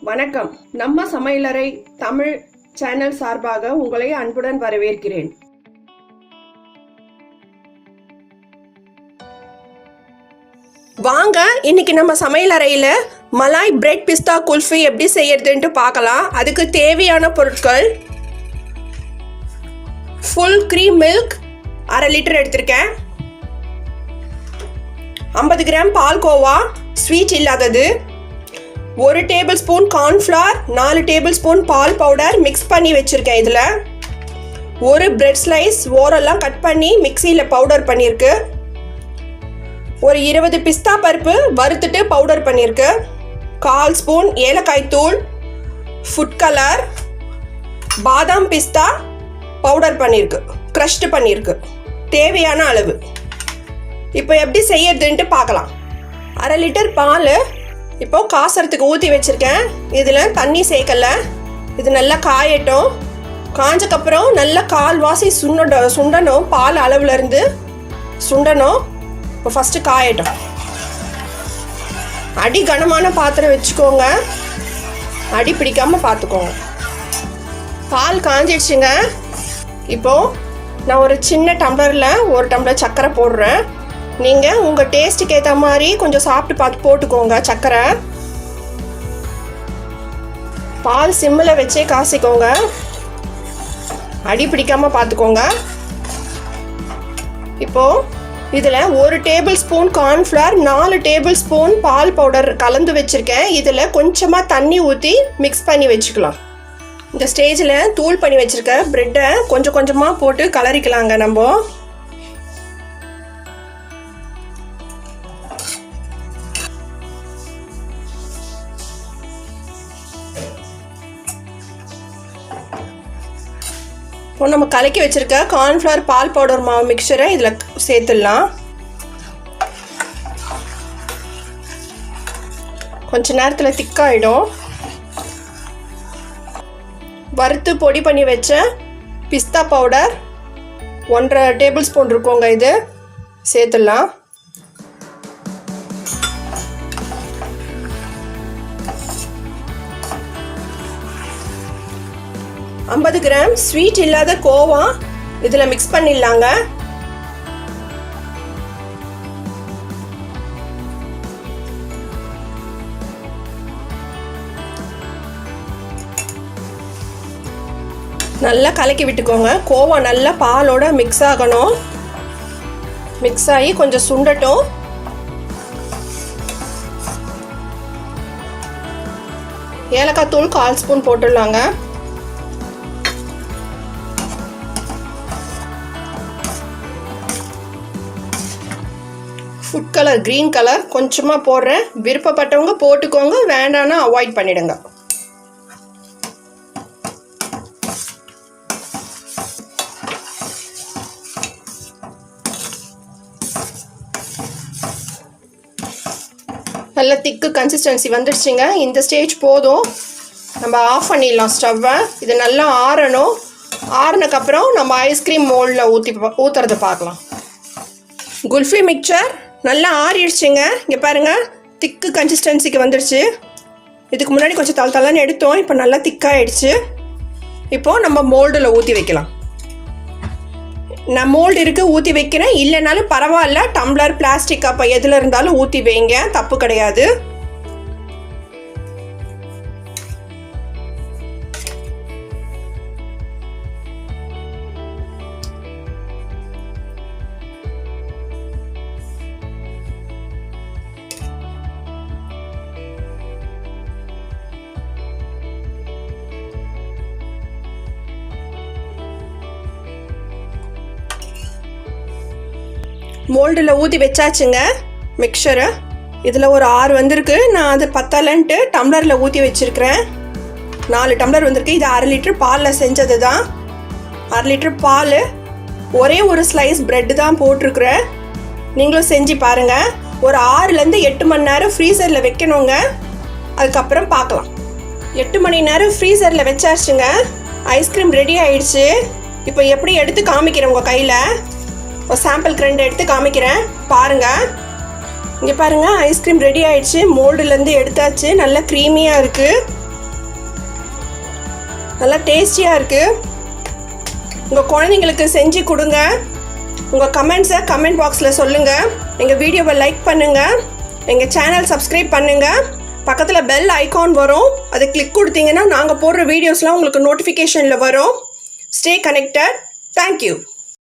வணக்கம். நம்ம சமையலறை தமிழ் சேனல் சார்பாக உங்களை அன்புடன் வரவேற்கிறேன். வாங்க இன்னைக்கு நம்ம சமையலறையில் மலாய் பிரெட் பிஸ்தா குல்ஃபி எப்படி செய்யறதுன்ட்டு பார்க்கலாம். அதுக்கு தேவையான பொருட்கள்: ஃபுல் க்ரீம் மில்க் 1/2 லிட்டர் எடுத்திருக்கேன், 50 கிராம் பால்கோவா ஸ்வீட் இல்லாதது, 1 tablespoon cornflour, 4 tablespoon பால் பவுடர் மிக்ஸ் பண்ணி வச்சுருக்கேன். இதில் ஒரு பிரெட் ஸ்லைஸ் ஓரெல்லாம் கட் பண்ணி மிக்சியில் பவுடர் பண்ணியிருக்கு, ஒரு 20 பிஸ்தா பருப்பு வறுத்துட்டு பவுடர் பண்ணியிருக்கு, 1/4 ஸ்பூன் ஏலக்காய் தூள், ஃபுட் கலர், பாதாம் பிஸ்தா பவுடர் பண்ணியிருக்கு, க்ரஷ்டு பண்ணியிருக்கு, தேவையான அளவு. இப்போ எப்படி செய்யறதுன்ட்டு பார்க்கலாம். 1/2 லிட்டர் பால் இப்போ காசறதுக்கு ஊற்றி வச்சுருக்கேன். இதில் தண்ணி சேர்க்கல. இது நல்லா காயட்டும். காஞ்சக்கப்புறம் நல்லா கால்வாசி சுண்டணும். பால் அளவுலேருந்து சுண்டணும். இப்போ ஃபஸ்ட்டு காயட்டும். அடி கனமான பாத்திரம் வச்சுக்கோங்க, அடி பிடிக்காமல் பார்த்துக்கோங்க. பால் காஞ்சிடுச்சுங்க. இப்போது நான் ஒரு சின்ன டம்ளரில் 1 டம்ளர் சர்க்கரை போடுறேன். நீங்கள் உங்கள் டேஸ்ட்டுக்கு ஏற்ற மாதிரி கொஞ்சம் சாப்பிட்டு பார்த்து போட்டுக்கோங்க சர்க்கரை. பால் சிம்மில் வச்சே காசிக்கோங்க, அடி பிடிக்காமல் பார்த்துக்கோங்க. இப்போது இதில் 1 tablespoon cornflour, 4 tablespoon பால் பவுடர் கலந்து வச்சுருக்கேன். இதில் கொஞ்சமாக தண்ணி ஊற்றி மிக்ஸ் பண்ணி வச்சுக்கலாம். இந்த ஸ்டேஜில் தூள் பண்ணி வச்சுருக்க ப்ரெட்டை கொஞ்சம் கொஞ்சமாக போட்டு கலரிக்கலாங்க. நம்ம இப்போ நம்ம கலக்கி வச்சுருக்க கார்ன்ஃப்ளவர் பால் பவுடர் மாவு மிக்சரை இதில் சேர்த்துடலாம். கொஞ்ச நேரத்தில் திக்காயிடும். வறுத்து பொடி பண்ணி வச்ச பிஸ்தா பவுடர் 1.5 டேபிள் ஸ்பூன் இருக்குங்க, இது சேர்த்துடலாம். $50 கிராம் ஸ்வீட் இல்லாத கோவா இதில் மிக்ஸ் பண்ணிடலாங்க. நல்லா கலக்கி விட்டுக்கோங்க. கோவா நல்லா பாலோட மிக்ஸ் ஆகணும். மிக்ஸ் ஆகி கொஞ்சம் சுண்டட்டும். ஏலக்காய் தூள் 1/4 ஸ்பூன் போட்டுடலாங்க. ஃபுட் கலர் க்ரீன் கலர் கொஞ்சமாக போடுறேன். விருப்பப்பட்டவங்க போட்டுக்கோங்க, வேண்டான்னா அவாய்ட் பண்ணிடுங்க. நல்ல திக்கு கன்சிஸ்டன்சி வந்துடுச்சுங்க. இந்த ஸ்டேஜ் போதும், நம்ம ஆஃப் பண்ணிடலாம் ஸ்டவ்வை. இது நல்லா ஆறணும். ஆறினக்கப்புறம் நம்ம ஐஸ்கிரீம் மோல்டில் ஊற்றுறதை பார்க்கலாம். குல்ஃபி மிக்சர் நல்லா ஆறிடுச்சுங்க. இங்கே பாருங்கள், திக்கு கன்சிஸ்டன்சிக்கு வந்துடுச்சு. இதுக்கு முன்னாடி கொஞ்சம் தளன்னு எடுத்தோம், இப்போ நல்லா திக்காகிடுச்சு. இப்போது நம்ம மோல்டில் ஊற்றி வைக்கலாம். நான் மோல்டு இருக்குது ஊற்றி வைக்கிறேன். இல்லைனாலும் பரவாயில்ல, டம்ளர் பிளாஸ்டிக் கப் எதில் இருந்தாலும் ஊற்றி வைங்க, தப்பு கிடையாது. மோல்டில் ஊற்றி வச்சாச்சுங்க மிக்சரை. இதில் ஒரு 6 வந்திருக்கு. நான் அது பத்தலன்ட்டு டம்ளரில் ஊற்றி வச்சுருக்கிறேன். 4 டம்ளர் வந்திருக்கு. இது 1/2 லிட்டர் பாலில் செஞ்சது தான். 1/2 லிட்டர் பால், ஒரே ஒரு ஸ்லைஸ் ப்ரெட்டு தான் போட்டிருக்குறேன். நீங்களும் செஞ்சு பாருங்கள். ஒரு 6லேருந்து 8 மணி நேரம் ஃப்ரீசரில் வைக்கணுங்க. அதுக்கப்புறம் பார்க்கலாம். 8 மணி நேரம் ஃப்ரீசரில் வச்சாச்சுங்க. ஐஸ்கிரீம் ரெடி ஆயிடுச்சு. இப்போ எப்படி எடுத்து காமிக்கிறேன் உங்கள் கையில். ஒரு சாம்பிளுக்கு 2 எடுத்து காமிக்கிறேன் பாருங்கள். இங்கே பாருங்கள், ஐஸ்கிரீம் ரெடி ஆயிடுச்சு. மோல்டுலேருந்து எடுத்தாச்சு. நல்லா க்ரீமியாக இருக்குது. நல்லா டேஸ்டியாக இருக்குது. உங்கள் குழந்தைங்களுக்கு செஞ்சு கொடுங்க. உங்கள் கமெண்ட்ஸை கமெண்ட் பாக்ஸில் சொல்லுங்கள். எங்கள் வீடியோவை லைக் பண்ணுங்கள். எங்கள் சேனல் சப்ஸ்கிரைப் பண்ணுங்கள். பக்கத்தில் பெல் ஐகான் வரும், அதை கிளிக் கொடுத்தீங்கன்னா நாங்கள் போடுற வீடியோஸ்லாம் உங்களுக்கு நோட்டிஃபிகேஷனில் வரும். Stay connected. தேங்க்யூ.